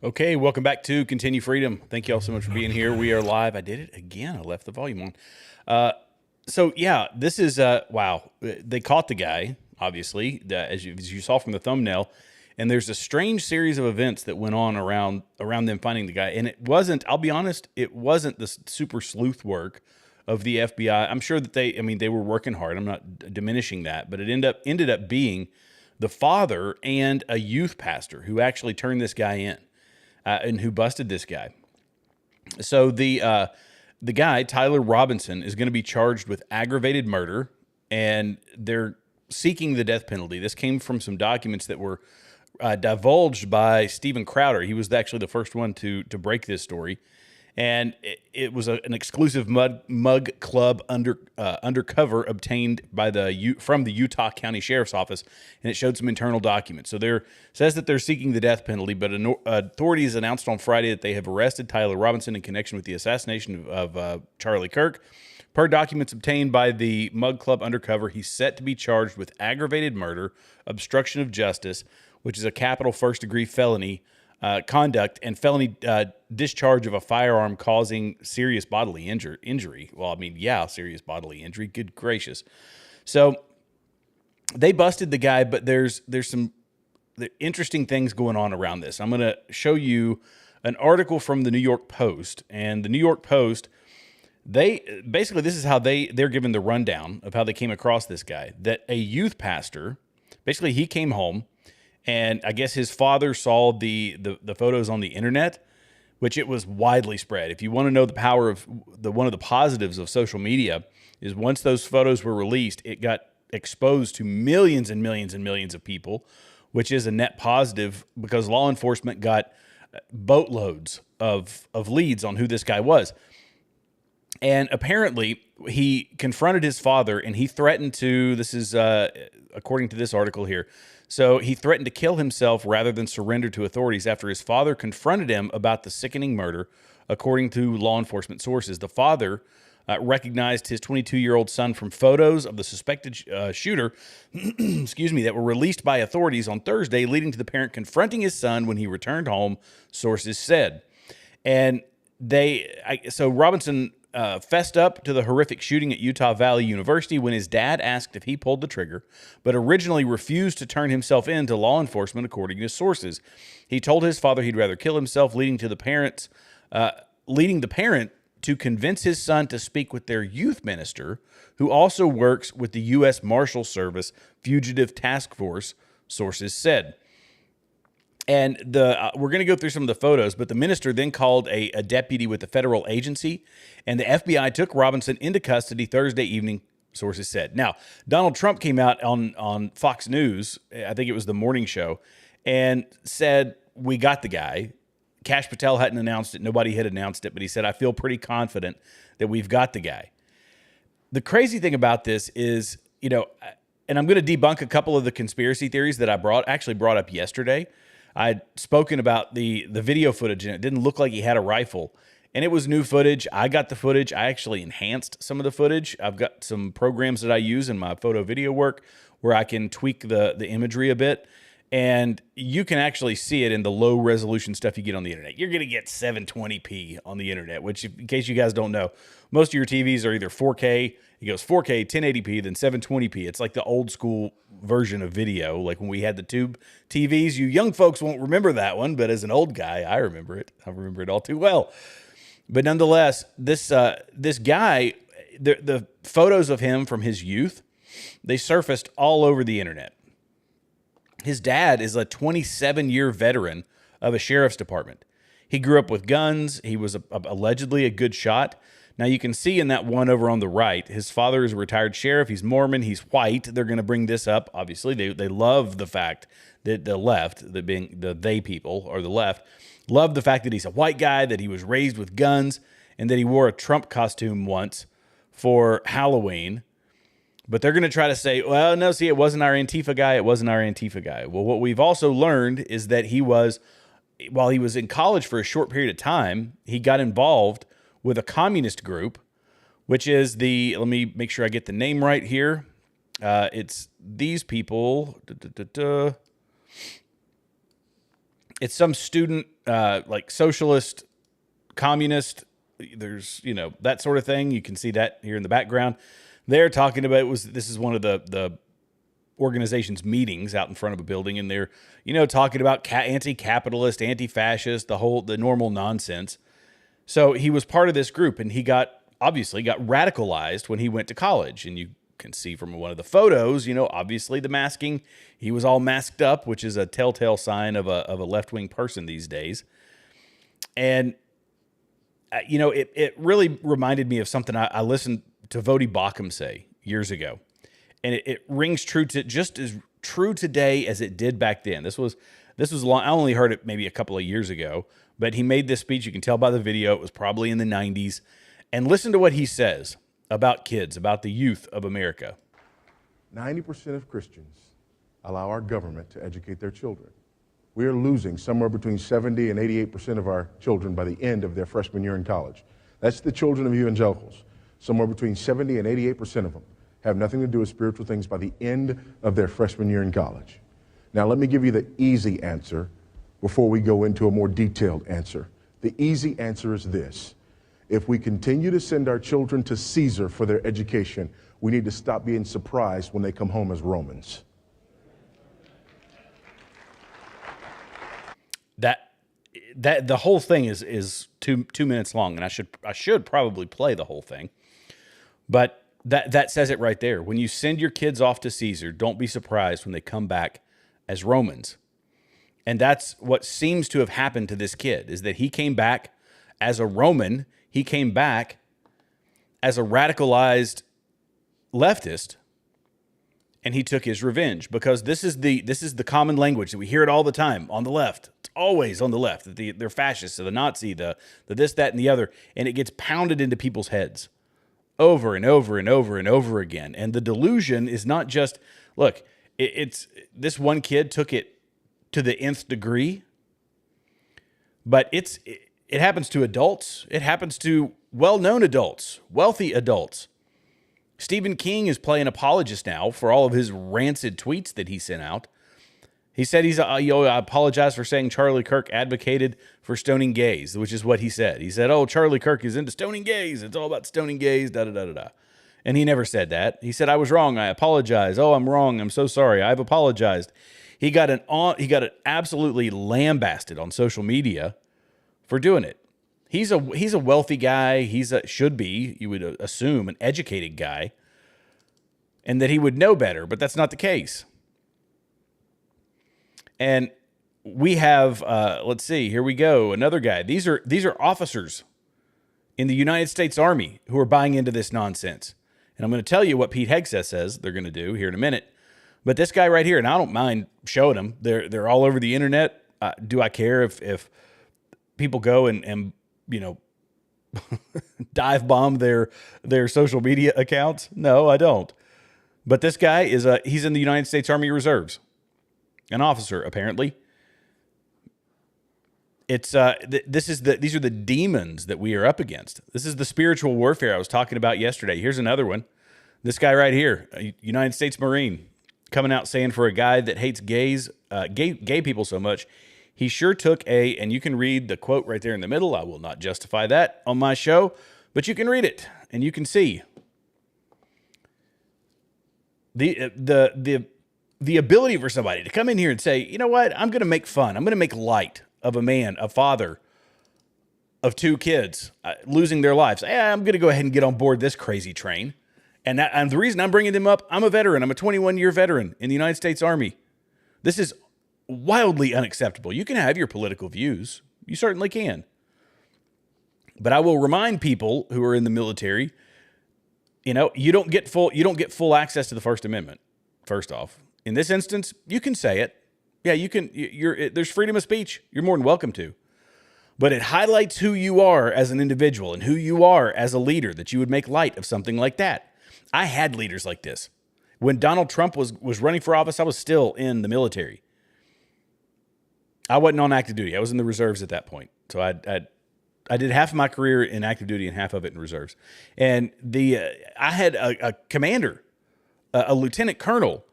Okay, welcome back to Continue Freedom. Thank you all so much for being here. We are live. I did it again. I left the volume on. So yeah, this is wow. They caught the guy, obviously, as you saw from the thumbnail. And there's a strange series of events that went on around them finding the guy. And it wasn't, I'll be honest, it wasn't the super sleuth work of the FBI. I'm sure that they were working hard. I'm not diminishing that, but it ended up being the father and a youth pastor who actually turned this guy in. And who busted this guy. So the guy, Tyler Robinson, is going to be charged with aggravated murder, and they're seeking the death penalty. This came from some documents that were divulged by Steven Crowder. He was actually the first one to break this story. And it was an exclusive mug club undercover obtained by from the Utah County Sheriff's Office, and it showed some internal documents. So there says that they're seeking the death penalty, but authorities announced on Friday that they have arrested Tyler Robinson in connection with the assassination of Charlie Kirk. Per documents obtained by the mug club undercover, he's set to be charged with aggravated murder, obstruction of justice, which is a capital first-degree felony conduct, and felony discharge of a firearm causing serious bodily injury. Well, I mean, yeah, serious bodily injury. Good gracious. So they busted the guy, but there's some interesting things going on around this. I'm going to show you an article from the New York Post, and the New York Post, they basically, this is how they're given the rundown of how they came across this guy. That a youth pastor, basically, he came home. And I guess his father saw the photos on the internet, which it was widely spread. If you want to know the power of one of the positives of social media is once those photos were released, it got exposed to millions and millions and millions of people, which is a net positive because law enforcement got boatloads of leads on who this guy was. And apparently he confronted his father and he threatened to, this is according to this article here, so he threatened to kill himself rather than surrender to authorities after his father confronted him about the sickening murder, according to law enforcement sources. The father recognized his 22-year-old son from photos of the suspected shooter, that were released by authorities on Thursday, leading to the parent confronting his son when he returned home, sources said. And so Robinson fessed up to the horrific shooting at Utah Valley University when his dad asked if he pulled the trigger, but originally refused to turn himself in to law enforcement, according to sources. He told his father he'd rather kill himself, leading the parent to convince his son to speak with their youth minister, who also works with the U.S. Marshal Service Fugitive Task Force, sources said. And we're going to go through some of the photos, but the minister then called a deputy with the federal agency, and the FBI took Robinson into custody Thursday evening, sources said. Now, Donald Trump came out on Fox News, I think it was the morning show, and said, we got the guy. Kash Patel hadn't announced it. Nobody had announced it, but he said, I feel pretty confident that we've got the guy. The crazy thing about this is, and I'm going to debunk a couple of the conspiracy theories that I brought up yesterday. I'd spoken about the video footage, and it didn't look like he had a rifle. And it was new footage. I got the footage. I actually enhanced some of the footage. I've got some programs that I use in my photo video work where I can tweak the imagery a bit. And you can actually see it in the low resolution stuff you get on the internet. You're going to get 720p on the internet, which, in case you guys don't know, most of your TVs are either 4K, it goes 4K, 1080p, then 720p. It's like the old school version of video, like when we had the tube TVs. You young folks won't remember that one, but as an old guy, I remember it. I remember it all too well. But nonetheless, this guy, the photos of him from his youth, they surfaced all over the internet. His dad is a 27-year veteran of a sheriff's department. He grew up with guns. He was allegedly a good shot. Now, you can see in that one over on the right, his father is a retired sheriff. He's Mormon. He's white. They're going to bring this up. Obviously, they love the fact that the left, that being the they people or the left, love the fact that he's a white guy, that he was raised with guns, and that he wore a Trump costume once for Halloween. But they're going to try to say, well, no, see, it wasn't our Antifa guy. It wasn't our Antifa guy. Well, what we've also learned is that while he was in college for a short period of time, he got involved with a communist group, which is let me make sure I get the name right here. It's these people. It's some student, like socialist, communist. There's, that sort of thing. You can see that here in the background. They're talking about this is one of the organization's meetings out in front of a building, and they're, talking about anti-capitalist, anti-fascist, the normal nonsense. So he was part of this group, and he obviously got radicalized when he went to college. And you can see from one of the photos, obviously the masking. He was all masked up, which is a telltale sign of a left-wing person these days. And it really reminded me of something I listened to Vodi Bakum say years ago. And it rings true to just as true today as it did back then. This was long. I only heard it maybe a couple of years ago, but he made this speech. You can tell by the video. It was probably in the 90s. And listen to what he says about kids, about the youth of America. 90% of Christians allow our government to educate their children. We are losing somewhere between 70 and 88% of our children by the end of their freshman year in college. That's the children of evangelicals. Somewhere between 70 and 88% of them have nothing to do with spiritual things by the end of their freshman year in college. Now, let me give you the easy answer before we go into a more detailed answer. The easy answer is this. If we continue to send our children to Caesar for their education, we need to stop being surprised when they come home as Romans. That the whole thing is 2 minutes long, and I should probably play the whole thing. But that says it right there. When you send your kids off to Caesar, don't be surprised when they come back as Romans. And that's what seems to have happened to this kid, is that he came back as a Roman. He came back as a radicalized leftist, and he took his revenge, because this is the common language that we hear it all the time on the left. It's always on the left that they're fascists, or the Nazi, the this, that, and the other, and it gets pounded into people's heads over and over and over and over again. And the delusion is not just, look, it's this one kid took it to the nth degree, but it happens to adults. It happens to well-known adults, wealthy adults. Stephen King is playing apologist now for all of his rancid tweets that he sent out. He said I apologize for saying Charlie Kirk advocated for stoning gays, which is what he said. He said, Charlie Kirk is into stoning gays. It's all about stoning gays, da-da-da-da-da. And he never said that. He said, I was wrong. I apologize. Oh, I'm wrong. I'm so sorry. I've apologized. He got it absolutely lambasted on social media for doing it. He's a wealthy guy. Should be, you would assume, an educated guy, and that he would know better, but that's not the case. And we have, let's see, here we go. Another guy. These are officers in the United States Army who are buying into this nonsense. And I'm going to tell you what Pete Hegseth says they're going to do here in a minute. But this guy right here, and I don't mind showing them. They're all over the internet. Do I care if people go and dive bomb their social media accounts? No, I don't. But this guy he's in the United States Army Reserves. An officer, apparently. It's these are the demons that we are up against. This is the spiritual warfare I was talking about yesterday. Here's another one. This guy right here, a United States Marine, coming out saying for a guy that hates gay people so much, he sure took and you can read the quote right there in the middle. I will not justify that on my show, but you can read it and you can see the ability for somebody to come in here and say, you know what, I'm going to make fun. I'm going to make light of a man, a father of 2 kids losing their lives. I'm going to go ahead and get on board this crazy train. And the reason I'm bringing them up, I'm a veteran. I'm a 21-year veteran in the United States Army. This is wildly unacceptable. You can have your political views. You certainly can. But I will remind people who are in the military, you don't get full access to the First Amendment. First off, in this instance, you can say it. Yeah, you can. There's freedom of speech. You're more than welcome to. But it highlights who you are as an individual and who you are as a leader, that you would make light of something like that. I had leaders like this. When Donald Trump was running for office, I was still in the military. I wasn't on active duty. I was in the reserves at that point. So I did half of my career in active duty and half of it in reserves. And I had a commander a lieutenant colonel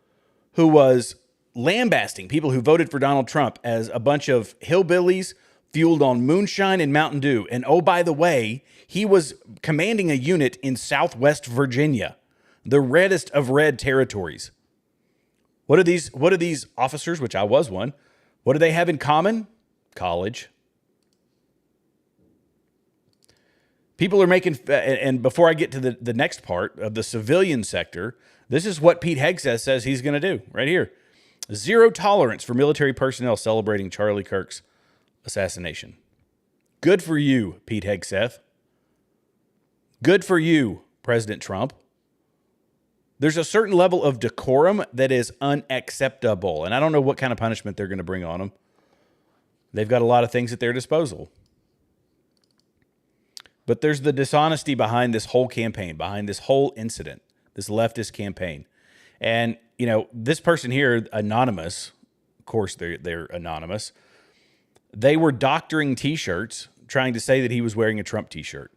who was lambasting people who voted for Donald Trump as a bunch of hillbillies fueled on moonshine and Mountain Dew. And oh, by the way, he was commanding a unit in Southwest Virginia, the reddest of red territories. What do these officers, which I was one, what do they have in common? College. People are making, and before I get to the next part of the civilian sector, this is what Pete Hegseth says he's going to do right here. Zero tolerance for military personnel celebrating Charlie Kirk's assassination. Good for you, Pete Hegseth. Good for you, President Trump. There's a certain level of decorum that is unacceptable, and I don't know what kind of punishment they're going to bring on them. They've got a lot of things at their disposal. But there's the dishonesty behind this whole campaign, behind this whole incident, this leftist campaign. And, this person here, anonymous, of course they're anonymous, they were doctoring T-shirts, trying to say that he was wearing a Trump T-shirt.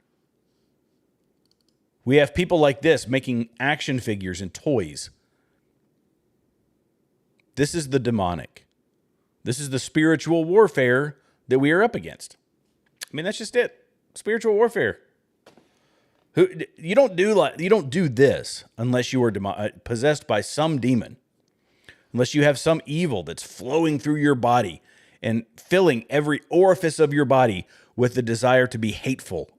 We have people like this making action figures and toys. This is the demonic. This is the spiritual warfare that we are up against. I mean, that's just it. Spiritual warfare. You don't do this unless you are possessed by some demon. Unless you have some evil that's flowing through your body and filling every orifice of your body with the desire to be hateful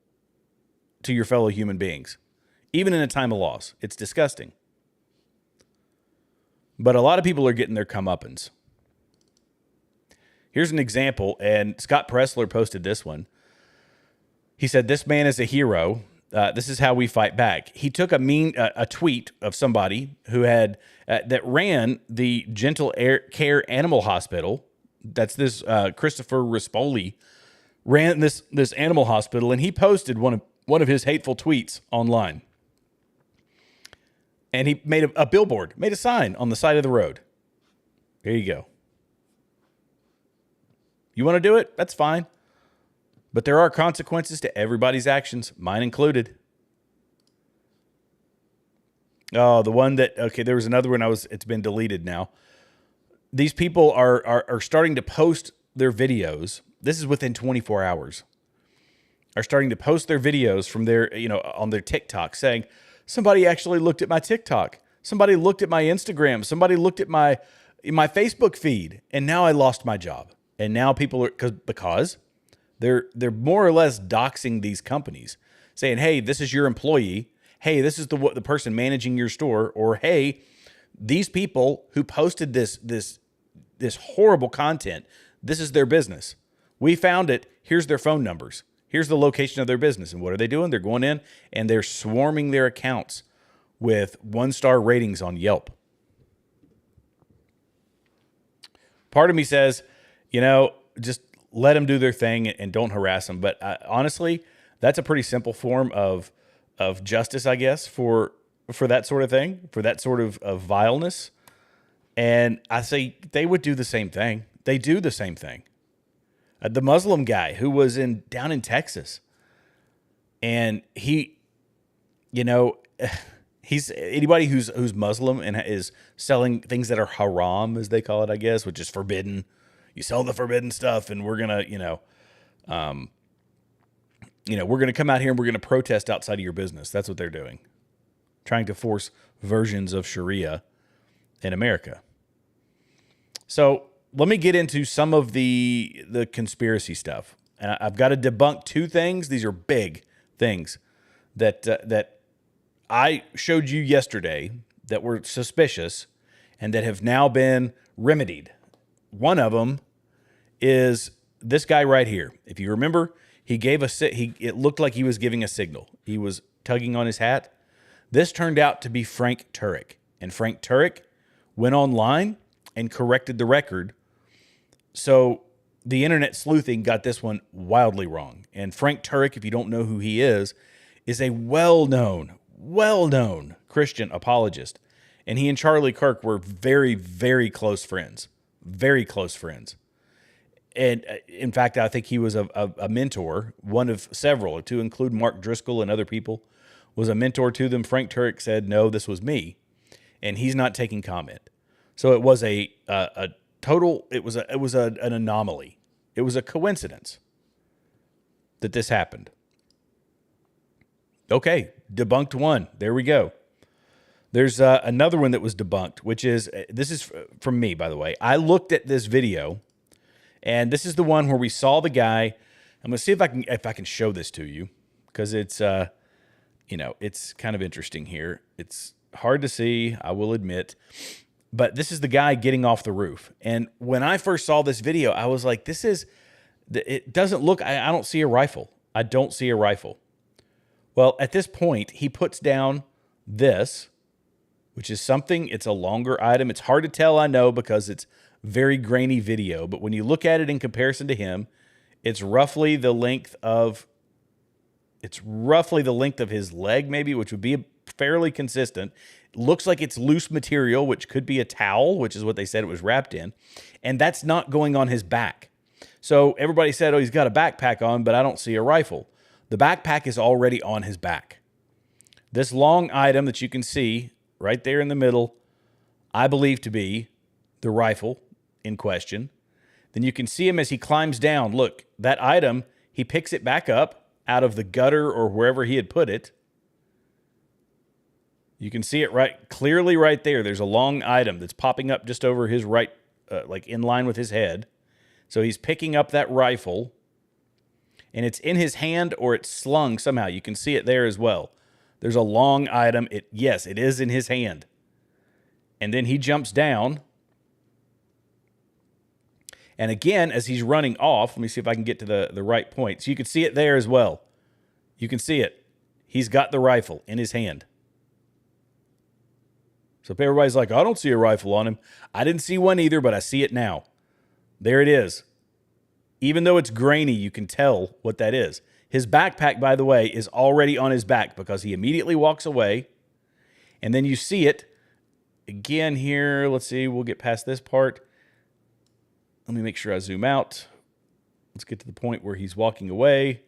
to your fellow human beings. Even in a time of loss. It's disgusting. But a lot of people are getting their comeuppance. Here's an example, and Scott Pressler posted this one. He said, "This man is a hero. This is how we fight back." He took a tweet of somebody who had that ran the Gentle Care Animal Hospital. That's this Christopher Rispoli ran this animal hospital, and he posted one of his hateful tweets online. And he made a billboard, made a sign on the side of the road. There you go. You want to do it? That's fine. But there are consequences to everybody's actions, mine included. Oh, the one that, okay, there was another one it's been deleted now. These people are starting to post their videos. This is within 24 hours. Are starting to post their videos from their, on their TikTok saying, somebody actually looked at my TikTok. Somebody looked at my Instagram. Somebody looked at my Facebook feed. And now I lost my job. And now people are, because they're more or less doxing these companies, saying, hey, this is your employee. Hey, this is the person managing your store. Or, hey, these people who posted this horrible content, this is their business. We found it. Here's their phone numbers. Here's the location of their business. And what are they doing? They're going in and they're swarming their accounts with 1-star ratings on Yelp. Part of me says, just let them do their thing and don't harass them. But honestly, that's a pretty simple form of justice, I guess, for that sort of thing, for that sort of vileness. And I say they would do the same thing. They do the same thing. The Muslim guy who was down in Texas, and he's anybody who's Muslim and is selling things that are haram, as they call it, I guess, which is forbidden. You sell the forbidden stuff, and we're gonna, we're gonna come out here and we're gonna protest outside of your business. That's what they're doing, trying to force versions of Sharia in America. So let me get into some of the conspiracy stuff. And I've got to debunk two things. These are big things that I showed you yesterday that were suspicious and that have now been remedied. One of them is this guy right here. If you remember, he gave it looked like he was giving a signal. He was tugging on his hat. This turned out to be Frank Turek. And Frank Turek went online and corrected the record. So the internet sleuthing got this one wildly wrong. And Frank Turek, if you don't know who he is a well-known Christian apologist. And he and Charlie Kirk were very, very close friends. Very close friends. And in fact, I think he was a mentor, one of several, to include Mark Driscoll and other people, was a mentor to them. Frank Turek said, no, this was me. and he's not taking comment. So it was a total. It was an anomaly. It was a coincidence that this happened. Okay, debunked one. There we go. There's another one that was debunked, which is, this is from me, by the way. I looked at this video, and this is the one where we saw the guy. I'm going to see if I can show this to you, because it's it's kind of interesting here. It's hard to see, I will admit, but this is the guy getting off the roof. And when I first saw this video, I was like, it doesn't look, I don't see a rifle. I don't see a rifle. Well, at this point, he puts down this, which is something, it's a longer item. It's hard to tell, I know, because it's very grainy video. But when you look at it in comparison to him, it's roughly the length of his leg, maybe, which would be fairly consistent. It looks like it's loose material, which could be a towel, which is what they said it was wrapped in. And that's not going on his back. So everybody said, oh, he's got a backpack on, but I don't see a rifle. The backpack is already on his back. This long item that you can see right there in the middle, I believe to be the rifle in question. Then you can see him as he climbs down. Look, that item, he picks it back up out of the gutter or wherever he had put it. You can see it clearly right there. There's a long item that's popping up just over his right, like in line with his head. So he's picking up that rifle, and it's in his hand or it's slung somehow. You can see it there as well. There's a long item. Yes, it is in his hand. And then he jumps down. And again, as he's running off, let me see if I can get to the right point. So you can see it there as well. You can see it. He's got the rifle in his hand. So if everybody's like, I don't see a rifle on him. I didn't see one either, but I see it now. There it is. Even though it's grainy, you can tell what that is. His backpack, by the way, is already on his back because he immediately walks away. And then you see it again here. Let's see. We'll get past this part. Let me make sure I zoom out. Let's get to the point where he's walking away.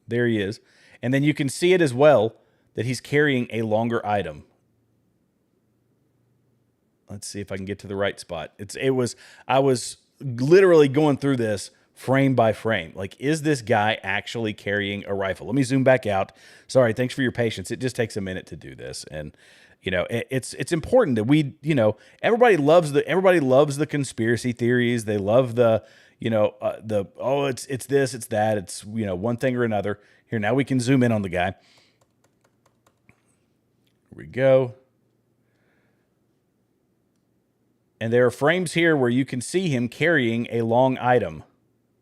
There he is. And then you can see it as well that he's carrying a longer item. Let's see if I can get to the right spot. I was literally going through this frame by frame. Like, is this guy actually carrying a rifle? Let me zoom back out. Sorry, thanks for your patience. It just takes a minute to do this. And it's important that we, everybody loves the conspiracy theories. They love it's this, it's that, it's, one thing or another. Here, now we can zoom in on the guy. Here we go. And there are frames here where you can see him carrying a long item.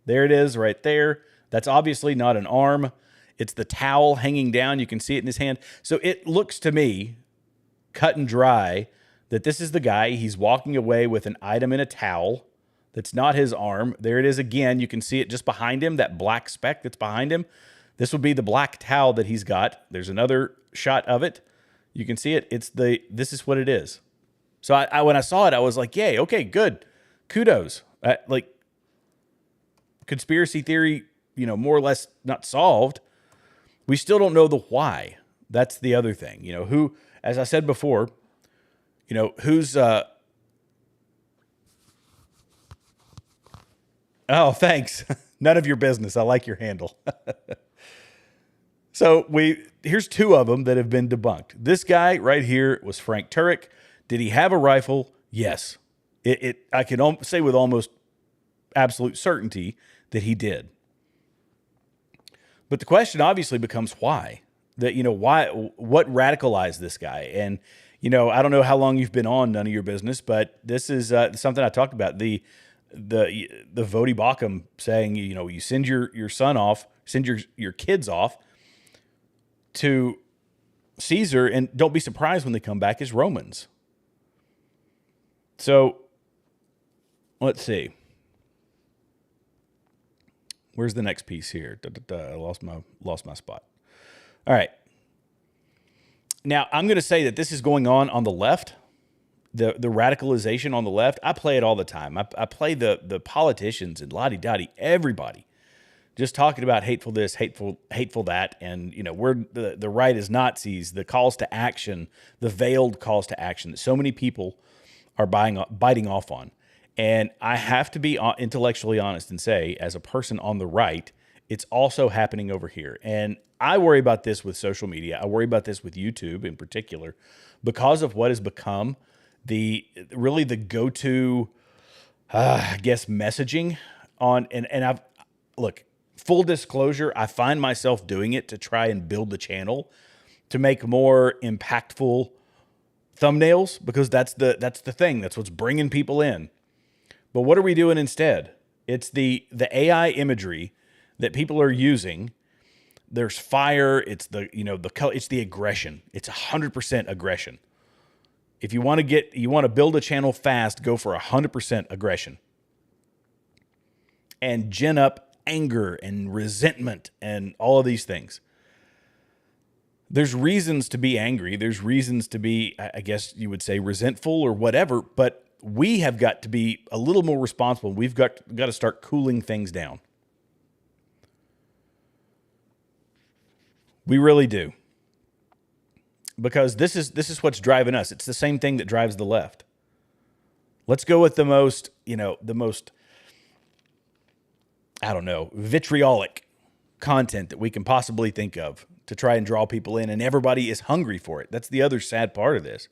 There it is right there. That's obviously not an arm. It's the towel hanging down. You can see it in his hand. So it looks to me, cut and dry, that this is the guy. He's walking away with an item in a towel that's not his arm. There it is again. You can see it just behind him, that black speck that's behind him. This would be the black towel that he's got. There's another shot of it. You can see it. This is what it is. So when I saw it, I was like, yay, okay, good. Kudos. Conspiracy theory, more or less not solved. We still don't know the why. That's the other thing. Who, as I said before, who's... Oh, thanks. None of your business. I like your handle. So here's two of them that have been debunked. This guy right here was Frank Turek. Did he have a rifle? Yes. I can say with almost absolute certainty that he did. But the question obviously becomes why. What radicalized this guy? And, I don't know how long you've been on None of Your Business, but this is something I talked about. The Vodi Bakum saying, you send your son off, send your kids off to Caesar, and don't be surprised when they come back as Romans. So let's see. Where's the next piece here? I lost my spot. All right. Now I'm going to say that this is going on the left. The radicalization on the left. I play it all the time. I play the politicians and la-di-da-di, everybody just talking about hateful this, hateful that, and we're the right is Nazis, the calls to action, the veiled calls to action that so many people are biting off on. And I have to be intellectually honest and say, as a person on the right, it's also happening over here. And I worry about this with social media. I worry about this with YouTube in particular, because of what has become the go-to, I guess, messaging on. And I've look, full disclosure, I find myself doing it to try and build the channel to make more impactful thumbnails, because that's the thing. That's what's bringing people in. But what are we doing instead? It's the AI imagery that people are using. There's fire. It's the color. It's the aggression. It's 100% aggression. If you want to build a channel fast, go for 100% aggression, and gin up anger and resentment and all of these things. There's reasons to be angry. There's reasons to be, I guess you would say, resentful or whatever, but we have got to be a little more responsible. We've got to start cooling things down. We really do. Because this is what's driving us. It's the same thing that drives the left. Let's go with the most, I don't know, vitriolic content that we can possibly think of to try and draw people in, and everybody is hungry for it. That's the other sad part of this.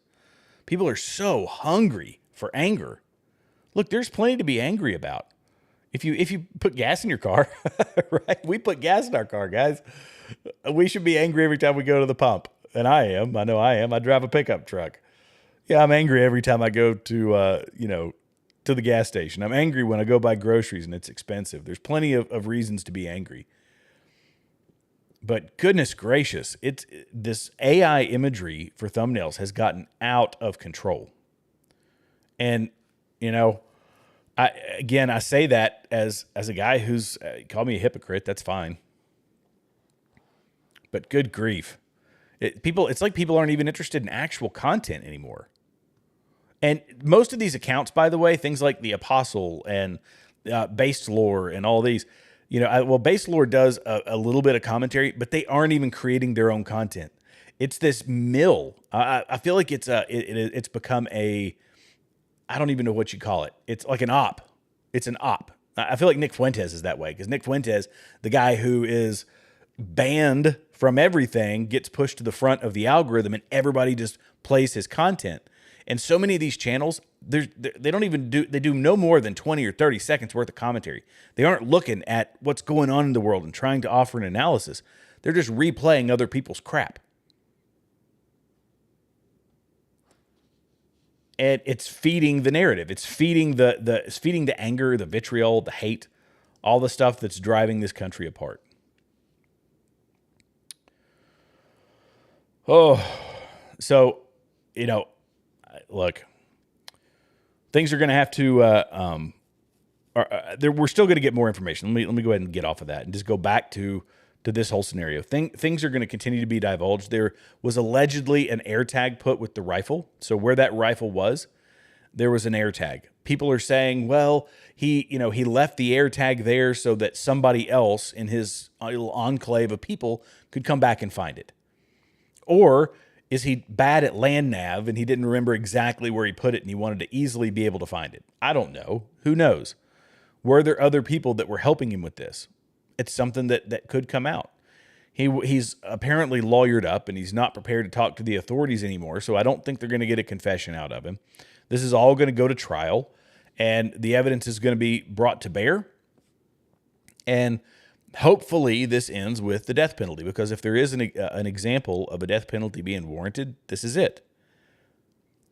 People are so hungry for anger. Look, there's plenty to be angry about. If you put gas in your car, right? We put gas in our car, guys. We should be angry every time we go to the pump. And I am. I know I am. I drive a pickup truck. Yeah, I'm angry every time I go to to the gas station. I'm angry when I go buy groceries and it's expensive. There's plenty of reasons to be angry. But goodness gracious, this AI imagery for thumbnails has gotten out of control. And, I say that as a guy who's, call me a hypocrite, that's fine. But good grief. It's like people aren't even interested in actual content anymore. And most of these accounts, by the way, things like The Apostle and Based Lore and all these, Based Lore does a little bit of commentary, but they aren't even creating their own content. It's this mill. I feel like it's become I don't even know what you call it. It's like an op. It's an op. I feel like Nick Fuentes is that way, because Nick Fuentes, the guy who is banned from everything, gets pushed to the front of the algorithm and everybody just plays his content. And so many of these channels, they do no more than 20 or 30 seconds worth of commentary. They aren't looking at what's going on in the world and trying to offer an analysis. They're just replaying other people's crap. And it's feeding the narrative. It's feeding it's feeding the anger, the vitriol, the hate, all the stuff that's driving this country apart. Oh, so, look, things are going to have to, we're still going to get more information. Let me go ahead and get off of that and just go back to this whole scenario. Things are going to continue to be divulged. There was allegedly an air tag put with the rifle. So where that rifle was, there was an air tag. People are saying, well, he left the air tag there so that somebody else in his little enclave of people could come back and find it. Or is he bad at land nav and he didn't remember exactly where he put it and he wanted to easily be able to find it? I don't know. Who knows? Were there other people that were helping him with this? It's something that could come out. He's apparently lawyered up and he's not prepared to talk to the authorities anymore, so I don't think they're going to get a confession out of him. This is all going to go to trial, and the evidence is going to be brought to bear. And hopefully this ends with the death penalty, because if there is an example of a death penalty being warranted, this is it.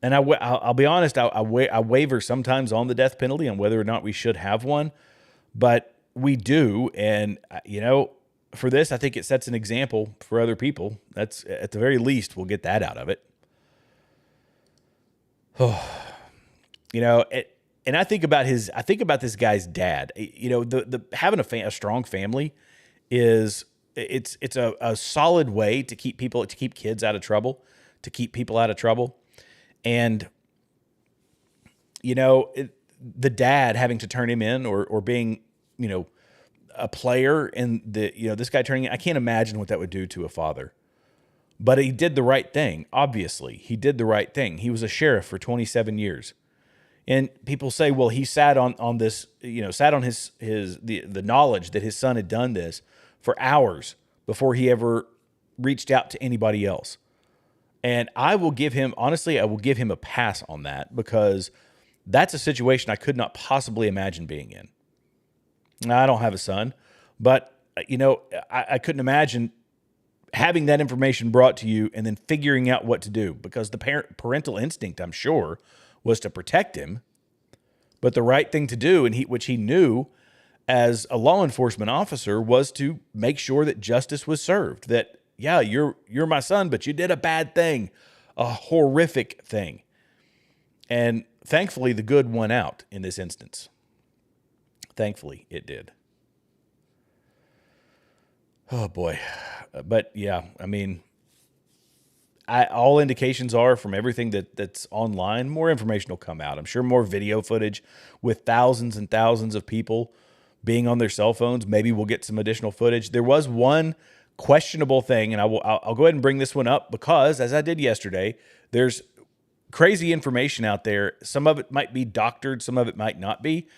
And I'll be honest, I waver sometimes on the death penalty, on whether or not we should have one, but we do. And, for this, I think it sets an example for other people. That's, at the very least, we'll get that out of it. Oh, and I think about this guy's dad. The having a strong family is it's a solid way to keep kids out of trouble, to keep people out of trouble. And the dad having to turn him in or being, a player in the, this guy turning, I can't imagine what that would do to a father. But he did the right thing. Obviously, he did the right thing. He was a sheriff for 27 years. And people say, well, he sat on this, sat on the knowledge that his son had done this for hours before he ever reached out to anybody else. And I will give him a pass on that, because that's a situation I could not possibly imagine being in. Now, I don't have a son, but I couldn't imagine having that information brought to you and then figuring out what to do, because the parental instinct, I'm sure, was to protect him. But the right thing to do, and which he knew as a law enforcement officer, was to make sure that justice was served. That, yeah, you're my son, but you did a bad thing, a horrific thing. And thankfully, the good won out in this instance. Thankfully, it did. Oh, boy. But, yeah, I mean, all indications are, from everything that's online, more information will come out. I'm sure more video footage with thousands and thousands of people being on their cell phones. Maybe we'll get some additional footage. There was one questionable thing, and I'll go ahead and bring this one up, because, as I did yesterday, there's crazy information out there. Some of it might be doctored, some of it might not be.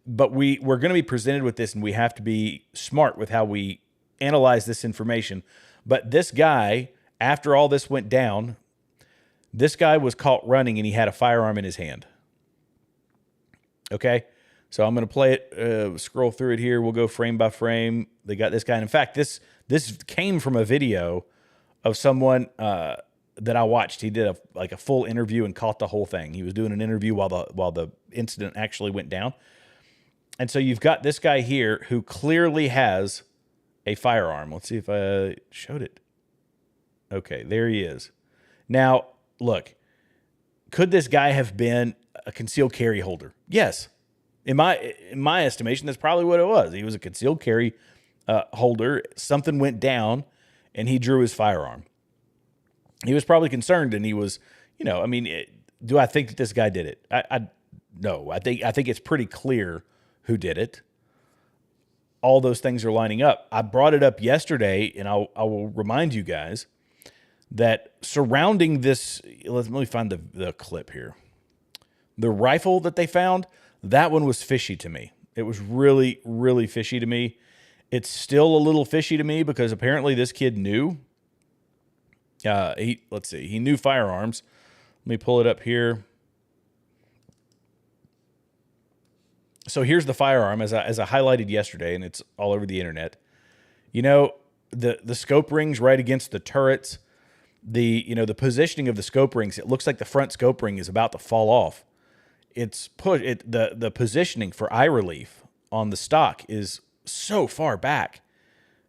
But we're going to be presented with this, and we have to be smart with how we analyze this information. But this guy, after all this went down, this guy was caught running, and he had a firearm in his hand. Okay? So I'm going to play it, scroll through it here. We'll go frame by frame. They got this guy. And in fact, this came from a video of someone that I watched. He did a full interview and caught the whole thing. He was doing an interview while the incident actually went down. And so you've got this guy here who clearly has a firearm. Let's see if I showed it. Okay, there he is. Now, look, could this guy have been a concealed carry holder? Yes. In my estimation, that's probably what it was. He was a concealed carry holder. Something went down, and he drew his firearm. He was probably concerned, and he was, do I think that this guy did it? No. I think it's pretty clear who did it. All those things are lining up. I brought it up yesterday, and I will remind you guys that surrounding this, let me find the clip here. The rifle that they found, that one was fishy to me. It was really, really fishy to me. It's still a little fishy to me, because apparently this kid knew. He knew firearms. Let me pull it up here. So here's the firearm, as I highlighted yesterday, and it's all over the internet. The scope rings right against the turrets. The positioning of the scope rings, it looks like the front scope ring is about to fall off. The positioning for eye relief on the stock is so far back.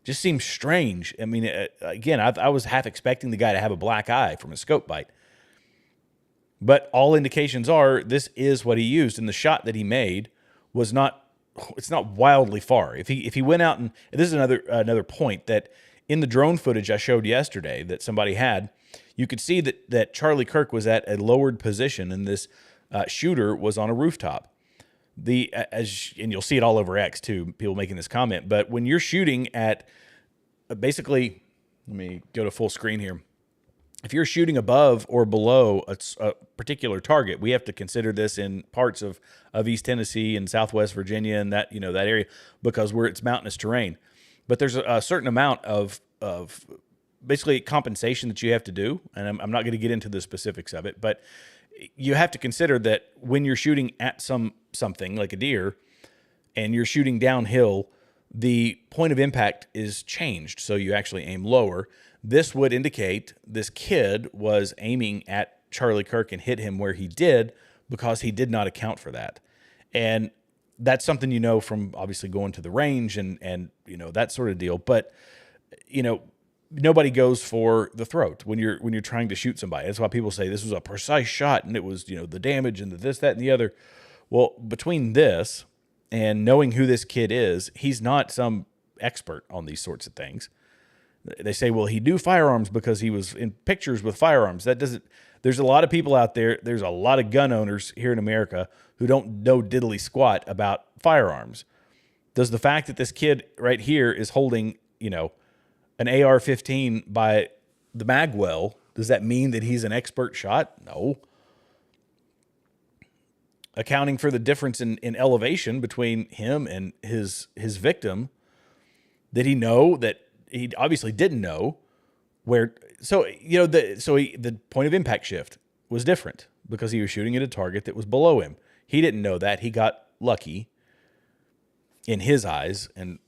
Just seems strange. I mean, again, I was half expecting the guy to have a black eye from a scope bite. But all indications are this is what he used, and the shot that he made was not wildly far. If he went out, and this is another point, that in the drone footage I showed yesterday that somebody had, you could see that Charlie Kirk was at a lowered position, and this shooter was on a rooftop. And you'll see it all over X too, people making this comment. But when you're shooting at basically, let me go to full screen here. If you're shooting above or below a particular target, we have to consider this in parts of East Tennessee and Southwest Virginia and that area, because it's mountainous terrain. But there's a certain amount of basically compensation that you have to do, and I'm not going to get into the specifics of it, but you have to consider that when you're shooting at something like a deer and you're shooting downhill, the point of impact is changed, so you actually aim lower. This would indicate this kid was aiming at Charlie Kirk and hit him where he did, because he did not account for that. And that's something from obviously going to the range and that sort of deal. But nobody goes for the throat when you're trying to shoot somebody. That's why people say this was a precise shot, and it was the damage and the this, that, and the other. Well, between this and knowing who this kid is, he's not some expert on these sorts of things. They say, well, he knew firearms because he was in pictures with firearms. There's a lot of people out there. There's a lot of gun owners here in America who don't know diddly squat about firearms. Does the fact that this kid right here is holding, an AR-15 by the mag well, does that mean that he's an expert shot? No. Accounting for the difference in elevation between him and his victim, did he know that he obviously didn't know where? So, the point of impact shift was different because he was shooting at a target that was below him. He didn't know that. He got lucky in his eyes, and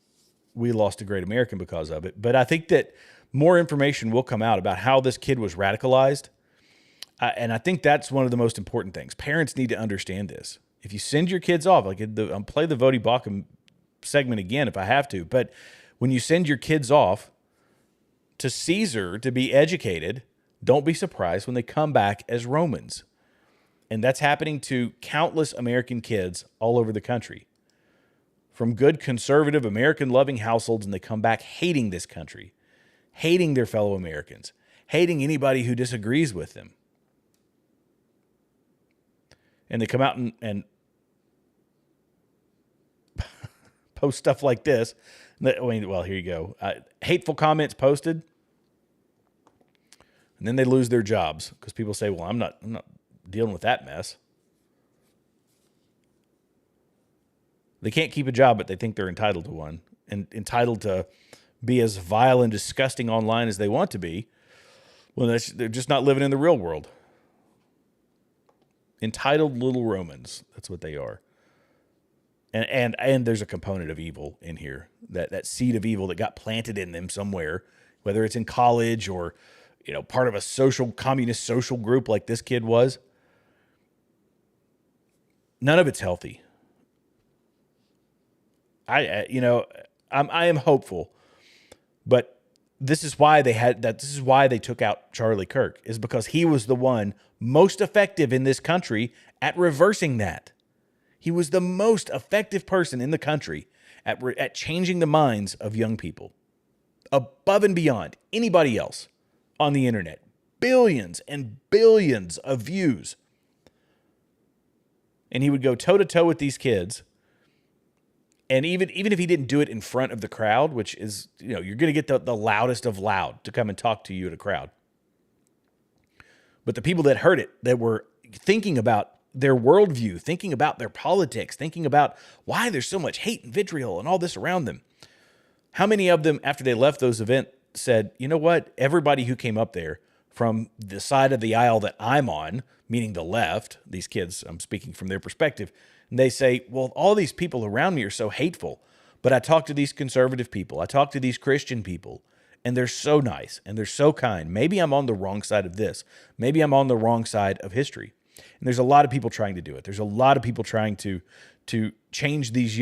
we lost a great American because of it. But I think that more information will come out about how this kid was radicalized. And I think that's one of the most important things. Parents need to understand this. If you send your kids off, I'll play the Vodi Bakum segment again if I have to, but when you send your kids off to Caesar to be educated, don't be surprised when they come back as Romans. And that's happening to countless American kids all over the country. From good, conservative, American-loving households, and they come back hating this country, hating their fellow Americans, hating anybody who disagrees with them. And they come out and post stuff like this. Well, here you go. Hateful comments posted. And then they lose their jobs because people say, well, I'm not dealing with that mess. They can't keep a job, but they think they're entitled to one and entitled to be as vile and disgusting online as they want to be. Well, they're just not living in the real world. Entitled little Romans. That's what they are. And there's a component of evil in here, that seed of evil that got planted in them somewhere, whether it's in college or, part of a communist social group like this kid was. None of it's healthy. I am hopeful, but this is why this is why they took out Charlie Kirk, is because he was the one most effective in this country at reversing that. He was the most effective person in the country at changing the minds of young people, above and beyond anybody else on the internet. Billions and billions of views. And he would go toe-to-toe with these kids. And even if he didn't do it in front of the crowd, which is, you're going to get the loudest of loud to come and talk to you at a crowd. But the people that heard it, that were thinking about their worldview, thinking about their politics, thinking about why there's so much hate and vitriol and all this around them. How many of them, after they left those events, said, you know what? Everybody who came up there from the side of the aisle that I'm on, meaning the left, these kids, I'm speaking from their perspective, and they say, well, all these people around me are so hateful, but I talk to these conservative people, I talk to these Christian people, and they're so nice, and they're so kind. Maybe I'm on the wrong side of this. Maybe I'm on the wrong side of history. And there's a lot of people trying to do it. There's a lot of people trying to change these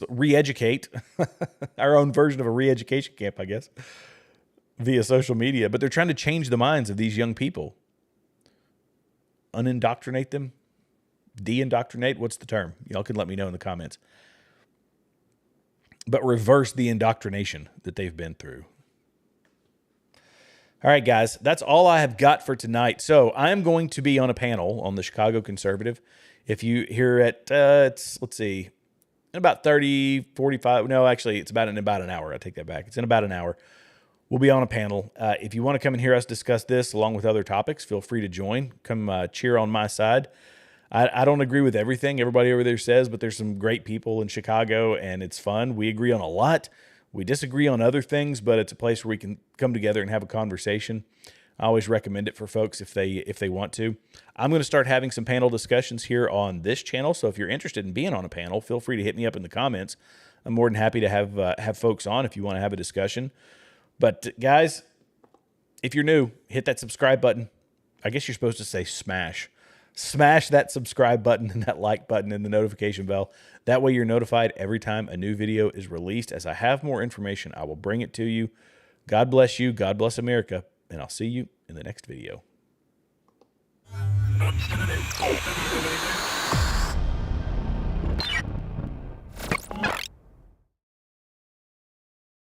re-educate, our own version of a re-education camp, I guess, via social media. But they're trying to change the minds of these young people. Unindoctrinate them? De-indoctrinate? What's the term? Y'all can let me know in the comments. But reverse the indoctrination that they've been through. All right, guys, that's all I have got for tonight. So I am going to be on a panel on the Chicago Conservative. If you hear it, let's see, in about 30, 45, no, actually, it's about in about an hour. I take that back. It's in about an hour. We'll be on a panel. If you want to come and hear us discuss this along with other topics, feel free to join. Come cheer on my side. I don't agree with everything everybody over there says, but there's some great people in Chicago, and it's fun. We agree on a lot. We disagree on other things, but it's a place where we can come together and have a conversation. I always recommend it for folks if they want to. I'm going to start having some panel discussions here on this channel, so if you're interested in being on a panel, feel free to hit me up in the comments. I'm more than happy to have folks on if you want to have a discussion. But guys, if you're new, hit that subscribe button. I guess you're supposed to say smash. Smash that subscribe button and that like button and the notification bell. That way you're notified every time a new video is released. As I have more information, I will bring it to you. God bless you. God bless America. And I'll see you in the next video.